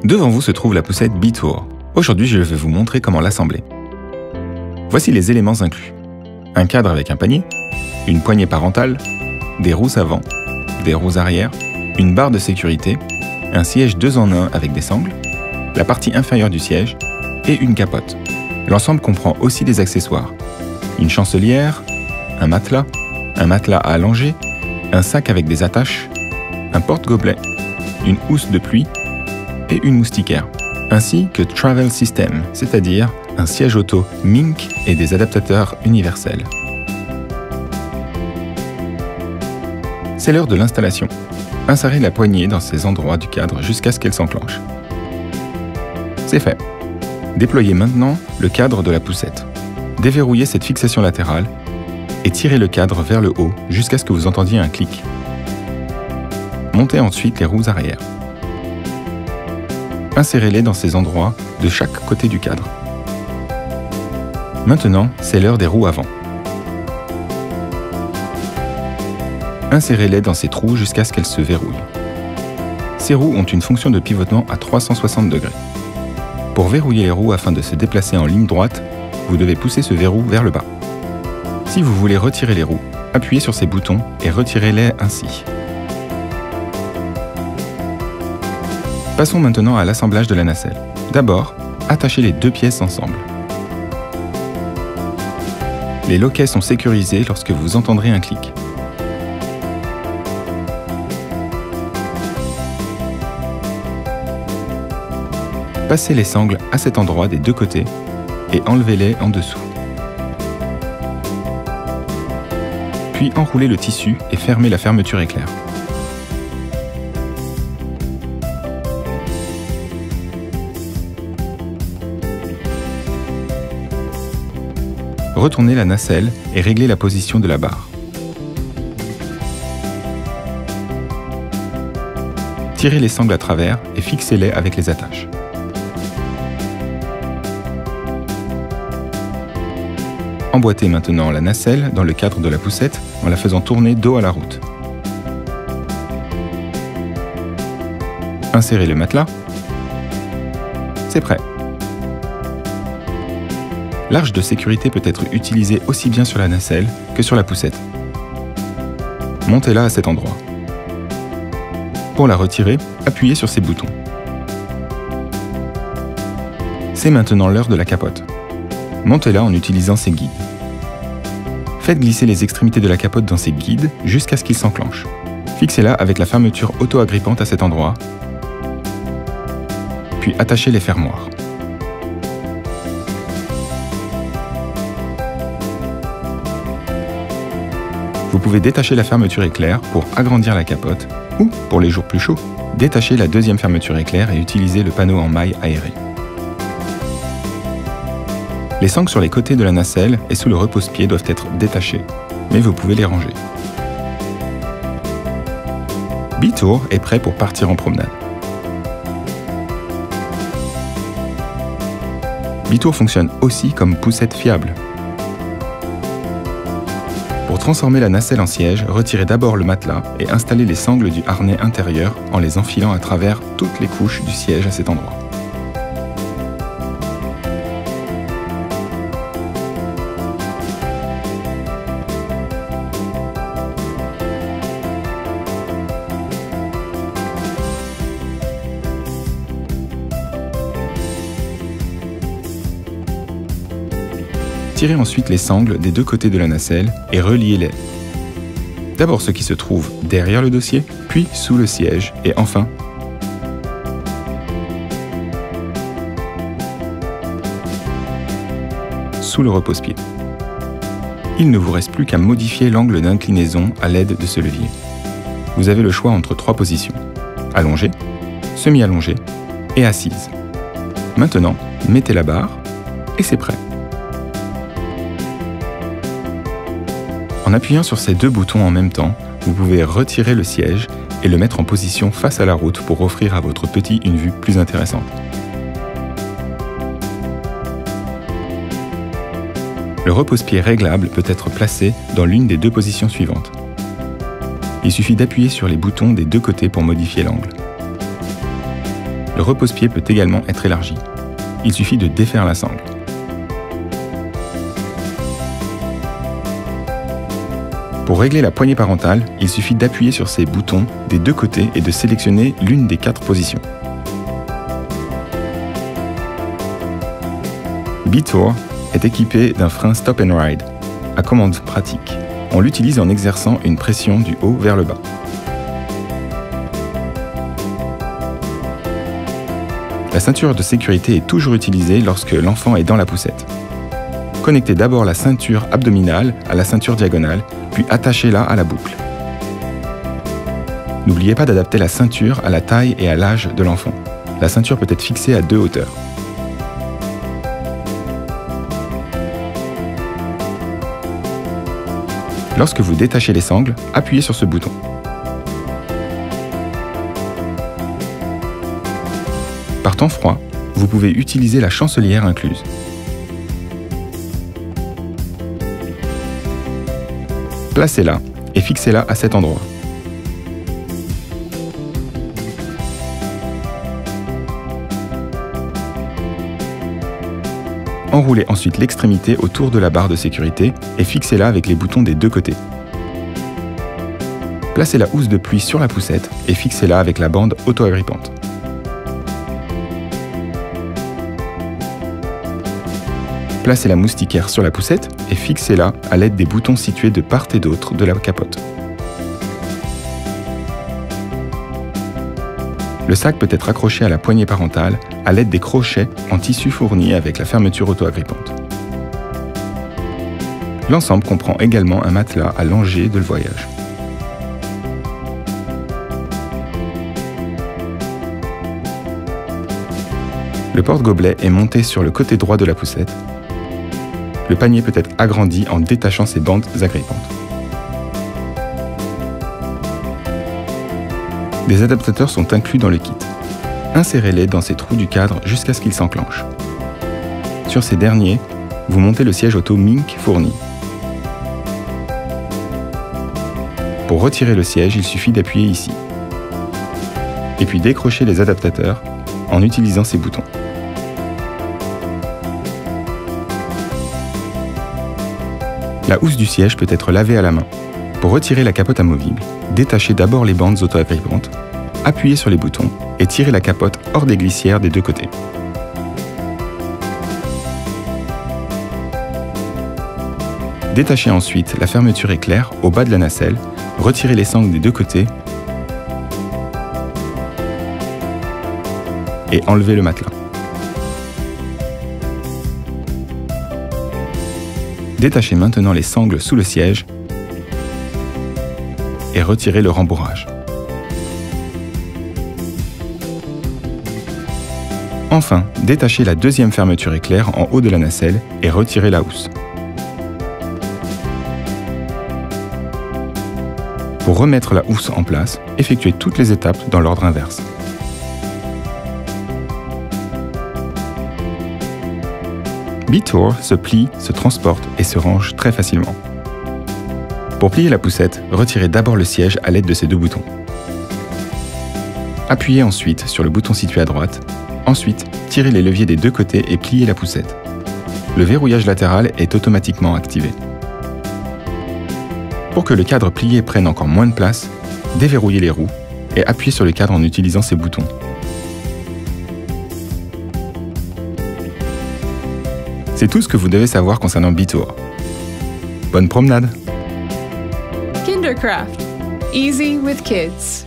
Devant vous se trouve la poussette B-Tour. Aujourd'hui, je vais vous montrer comment l'assembler. Voici les éléments inclus. Un cadre avec un panier, une poignée parentale, des roues avant, des roues arrière, une barre de sécurité, un siège 2 en 1 avec des sangles, la partie inférieure du siège et une capote. L'ensemble comprend aussi des accessoires. Une chancelière, un matelas à allonger, un sac avec des attaches, un porte-gobelet, une housse de pluie et une moustiquaire, ainsi que Travel System, c'est-à-dire un siège auto Mink et des adaptateurs universels. C'est l'heure de l'installation. Insérez la poignée dans ces endroits du cadre jusqu'à ce qu'elle s'enclenche. C'est fait. Déployez maintenant le cadre de la poussette. Déverrouillez cette fixation latérale et tirez le cadre vers le haut jusqu'à ce que vous entendiez un clic. Montez ensuite les roues arrière. Insérez-les dans ces endroits de chaque côté du cadre. Maintenant, c'est l'heure des roues avant. Insérez-les dans ces trous jusqu'à ce qu'elles se verrouillent. Ces roues ont une fonction de pivotement à 360 degrés. Pour verrouiller les roues afin de se déplacer en ligne droite, vous devez pousser ce verrou vers le bas. Si vous voulez retirer les roues, appuyez sur ces boutons et retirez-les ainsi. Passons maintenant à l'assemblage de la nacelle. D'abord, attachez les deux pièces ensemble. Les loquets sont sécurisés lorsque vous entendrez un clic. Passez les sangles à cet endroit des deux côtés et enlevez-les en dessous. Puis enroulez le tissu et fermez la fermeture éclair. Retournez la nacelle et réglez la position de la barre. Tirez les sangles à travers et fixez-les avec les attaches. Emboîtez maintenant la nacelle dans le cadre de la poussette en la faisant tourner dos à la route. Insérez le matelas. C'est prêt. L'arche de sécurité peut être utilisée aussi bien sur la nacelle que sur la poussette. Montez-la à cet endroit. Pour la retirer, appuyez sur ces boutons. C'est maintenant l'heure de la capote. Montez-la en utilisant ces guides. Faites glisser les extrémités de la capote dans ces guides jusqu'à ce qu'ils s'enclenchent. Fixez-la avec la fermeture auto-agrippante à cet endroit, puis attachez les fermoirs. Vous pouvez détacher la fermeture éclair pour agrandir la capote ou, pour les jours plus chauds, détacher la deuxième fermeture éclair et utiliser le panneau en maille aérée. Les sangles sur les côtés de la nacelle et sous le repose-pied doivent être détachées, mais vous pouvez les ranger. B-Tour est prêt pour partir en promenade. B-Tour fonctionne aussi comme poussette fiable. Pour transformer la nacelle en siège, retirez d'abord le matelas et installez les sangles du harnais intérieur en les enfilant à travers toutes les couches du siège à cet endroit. Tirez ensuite les sangles des deux côtés de la nacelle et reliez-les. D'abord ceux qui se trouvent derrière le dossier, puis sous le siège et enfin sous le repose-pied. Il ne vous reste plus qu'à modifier l'angle d'inclinaison à l'aide de ce levier. Vous avez le choix entre 3 positions: allongée, semi-allongée et assise. Maintenant, mettez la barre et c'est prêt. En appuyant sur ces deux boutons en même temps, vous pouvez retirer le siège et le mettre en position face à la route pour offrir à votre petit une vue plus intéressante. Le repose-pied réglable peut être placé dans l'une des deux positions suivantes. Il suffit d'appuyer sur les boutons des deux côtés pour modifier l'angle. le repose-pied peut également être élargi. Il suffit de défaire la sangle. Pour régler la poignée parentale, il suffit d'appuyer sur ces boutons des deux côtés et de sélectionner l'une des 4 positions. B-Tour est équipé d'un frein Stop and Ride, à commande pratique. On l'utilise en exerçant une pression du haut vers le bas. La ceinture de sécurité est toujours utilisée lorsque l'enfant est dans la poussette. Connectez d'abord la ceinture abdominale à la ceinture diagonale, puis attachez-la à la boucle. N'oubliez pas d'adapter la ceinture à la taille et à l'âge de l'enfant. La ceinture peut être fixée à 2 hauteurs. Lorsque vous détachez les sangles, appuyez sur ce bouton. Par temps froid, vous pouvez utiliser la chancelière incluse. Placez-la et fixez-la à cet endroit. Enroulez ensuite l'extrémité autour de la barre de sécurité et fixez-la avec les boutons des deux côtés. Placez la housse de pluie sur la poussette et fixez-la avec la bande auto-agrippante. Placez la moustiquaire sur la poussette et fixez-la à l'aide des boutons situés de part et d'autre de la capote. Le sac peut être accroché à la poignée parentale à l'aide des crochets en tissu fournis avec la fermeture auto-agrippante. L'ensemble comprend également un matelas à langer de voyage. Le porte-gobelet est monté sur le côté droit de la poussette. Le panier peut être agrandi en détachant ses bandes agrippantes. Des adaptateurs sont inclus dans le kit. Insérez-les dans ces trous du cadre jusqu'à ce qu'ils s'enclenchent. Sur ces derniers, vous montez le siège auto Mink fourni. Pour retirer le siège, il suffit d'appuyer ici. Et puis décrocher les adaptateurs en utilisant ces boutons. La housse du siège peut être lavée à la main. Pour retirer la capote amovible, détachez d'abord les bandes auto-agrippantes, appuyez sur les boutons et tirez la capote hors des glissières des deux côtés. Détachez ensuite la fermeture éclair au bas de la nacelle, retirez les sangles des deux côtés et enlevez le matelas. Détachez maintenant les sangles sous le siège et retirez le rembourrage. Enfin, détachez la deuxième fermeture éclair en haut de la nacelle et retirez la housse. Pour remettre la housse en place, effectuez toutes les étapes dans l'ordre inverse. B-Tour se plie, se transporte et se range très facilement. Pour plier la poussette, retirez d'abord le siège à l'aide de ces deux boutons. Appuyez ensuite sur le bouton situé à droite. Ensuite, tirez les leviers des deux côtés et pliez la poussette. Le verrouillage latéral est automatiquement activé. Pour que le cadre plié prenne encore moins de place, déverrouillez les roues et appuyez sur le cadre en utilisant ces boutons. C'est tout ce que vous devez savoir concernant B-Tour. Bonne promenade! Kindercraft. Easy with kids.